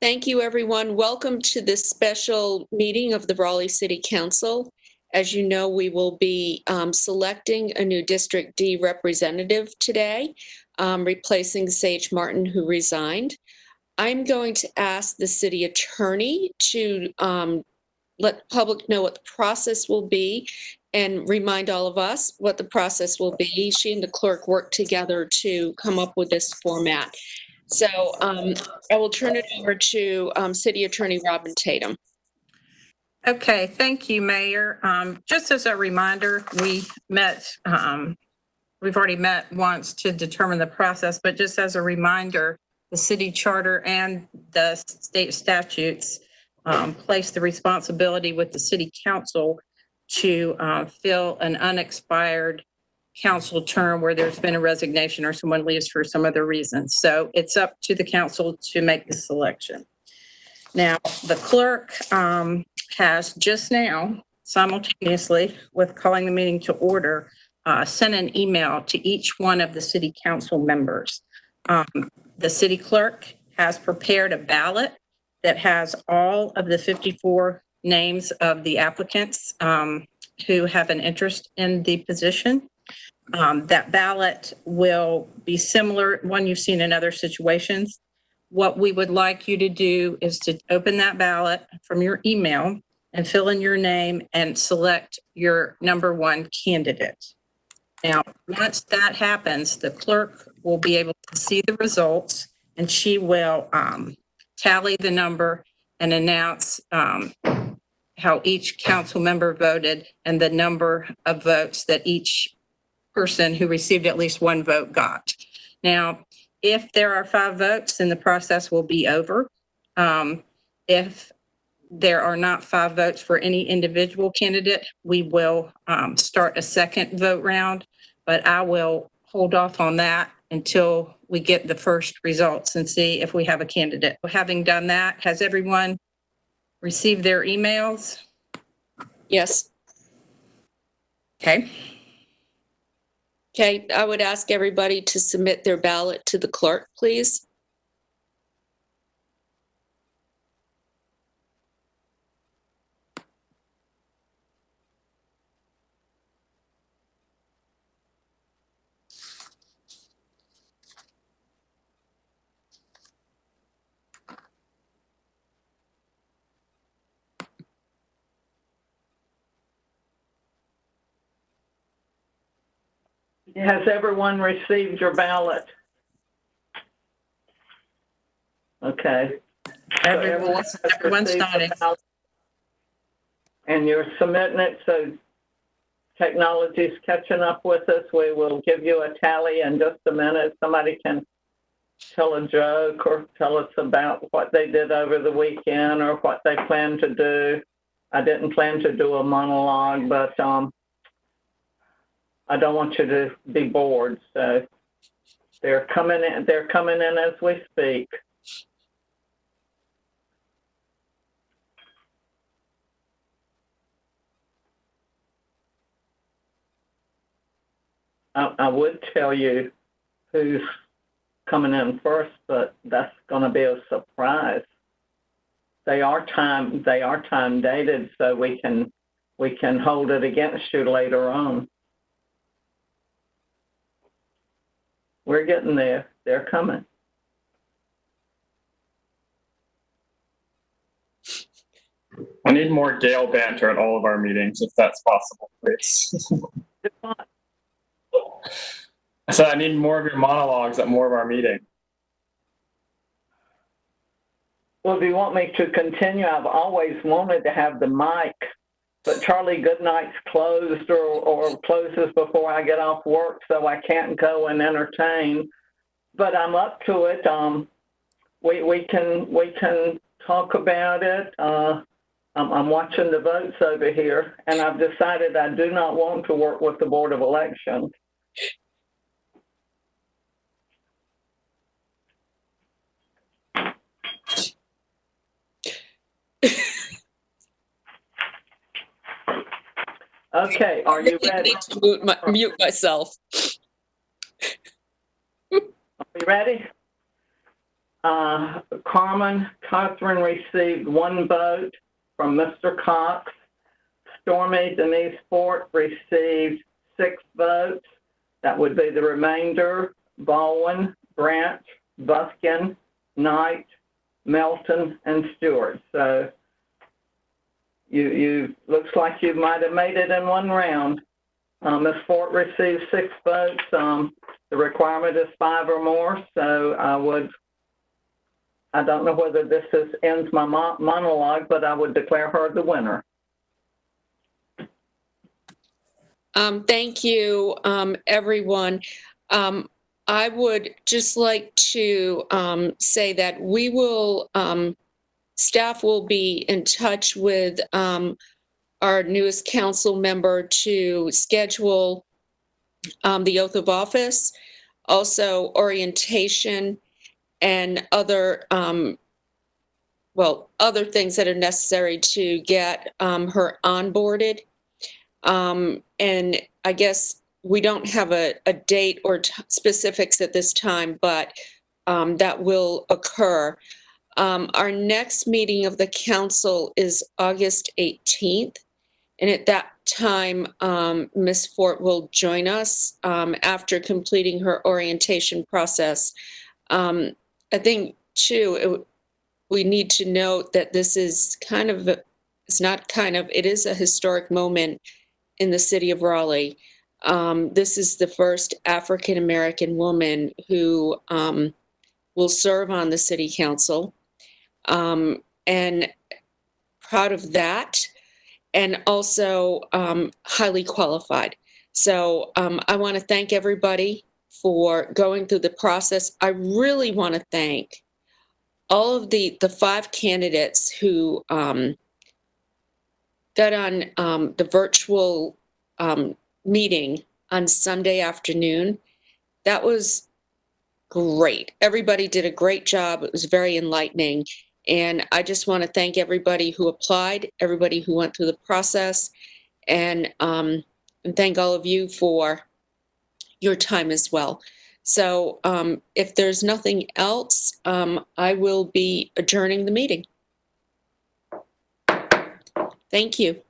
Thank you, everyone. Welcome to this special meeting of the Raleigh City Council. As you know, we will be selecting a new District D representative today, replacing Sage Martin, who resigned. I'm going to ask the city attorney to let the public know what the process will be and remind all of us what the process will be. She and the clerk worked together to come up with this format. So I will turn it over to City Attorney Robin Tatum. Okay, thank you, Mayor. Just as a reminder, we've already met once to determine the process, but just as a reminder, the city charter and the state statutes place the responsibility with the city council to fill an unexpired council term where there's been a resignation or someone leaves for some other reason. So it's up to the council to make the selection. Now, the clerk has just now, simultaneously with calling the meeting to order, sent an email to each one of the city council members. The city clerk has prepared a ballot that has all of the 54 names of the applicants who have an interest in the position. That ballot will be similar, one you've seen in other situations. What we would like you to do is to open that ballot from your email and fill in your name and select your number one candidate. Now, once that happens, the clerk will be able to see the results and she will tally the number and announce how each council member voted and the number of votes that each person who received at least one vote got. Now, if there are 5 votes, then the process will be over. If there are not 5 votes for any individual candidate, we will start a second vote round, but I will hold off on that until we get the first results and see if we have a candidate. Having done that, has everyone received their emails? Yes. Okay. Okay, I would ask everybody to submit their ballot to the clerk, please. Has everyone received your ballot? Okay. Everyone's nodding. And you're submitting it, so technology's catching up with us. We will give you a tally in just a minute. Somebody can tell a joke or tell us about what they did over the weekend or what they plan to do. I didn't plan to do a monologue, but I don't want you to be bored. So they're coming in as we speak. I would tell you who's coming in first, but that's going to be a surprise. They are time dated, so we can hold it against you later on. We're getting there. They're coming. I need more Gale banter at all of our meetings, if that's possible, please. So I need more of your monologues at more of our meetings. Well, if you want me to continue, I've always wanted to have the mic, but Charlie Goodnight's closed or closes before I get off work, so I can't go and entertain. But I'm up to it. We can talk about it. I'm watching the votes over here, and I've decided I do not want to work with the Board of Elections. Okay, are you ready? I need to mute myself. Are you ready? Carmen Catherine received 1 vote from Mr. Cox. Stormy Denise Fort received 6 votes. That would be the remainder: Baldwin, Branch, Buskin, Knight, Melton, and Stewart. So you looks like you might have made it in 1 round. Ms. Fort received 6 votes. The requirement is 5 or more, so I don't know whether this ends my monologue, but I would declare her the winner. Thank you, everyone. I would just like to say that we will, staff will be in touch with our newest council member to schedule the oath of office, also orientation, and other, other things that are necessary to get her onboarded. And I guess we don't have a date or specifics at this time, but that will occur. Our next meeting of the council is August 18th. And at that time, Ms. Fort will join us after completing her orientation process. I think, too, we need to note that this is it is a historic moment in the city of Raleigh. This is the first African-American woman who will serve on the city council, and proud of that, and also highly qualified. So I want to thank everybody for going through the process. I really want to thank all of the 5 candidates who got on the virtual meeting on Sunday afternoon. That was great. Everybody did a great job. It was very enlightening. And I just want to thank everybody who applied, everybody who went through the process, and thank all of you for your time as well. So if there's nothing else, I will be adjourning the meeting. Thank you.